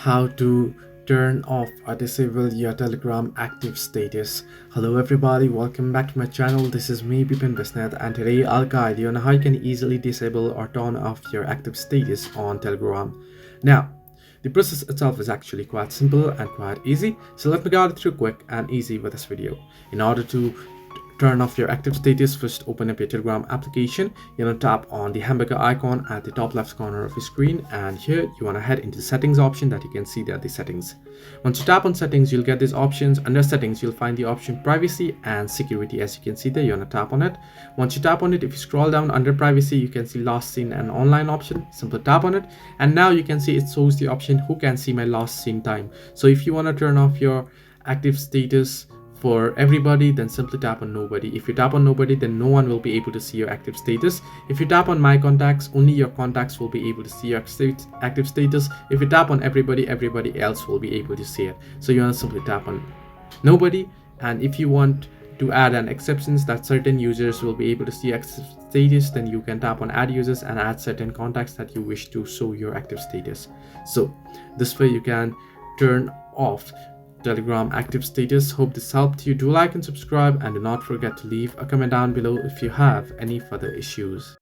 how to turn off or disable your Telegram active status. Hello everybody, welcome back to my channel. This is me Bipin Bisnath, and today I'll guide you on how you can easily disable or turn off your active status on Telegram. Now, the process itself is actually quite simple and quite easy, so let me guide it through quick and easy with this video. In order to turn off your active status, first open up your Telegram application. You're going to tap on the hamburger icon at the top left corner of your screen, and here you want to head into the settings option that you can see there, the settings. Once you tap on settings, you'll get these options. Under settings, you'll find the option privacy and security. As you can see there, you want to tap on it. Once you tap on it, if you scroll down under privacy, you can see last seen and online option. Simply tap on it, and now you can see it shows the option who can see my last seen time. So if you want to turn off your active status for everybody, then simply tap on nobody. If you tap on nobody, then no one will be able to see your active status. If you tap on my contacts, only your contacts will be able to see your active status. If you tap on everybody, everybody else will be able to see it. So you want to simply tap on nobody. And if you want to add an exceptions that certain users will be able to see active status, then you can tap on add users and add certain contacts that you wish to show your active status. So this way you can turn off Telegram active status. Hope this helped you. Do like and subscribe, and do not forget to leave a comment down below if you have any further issues.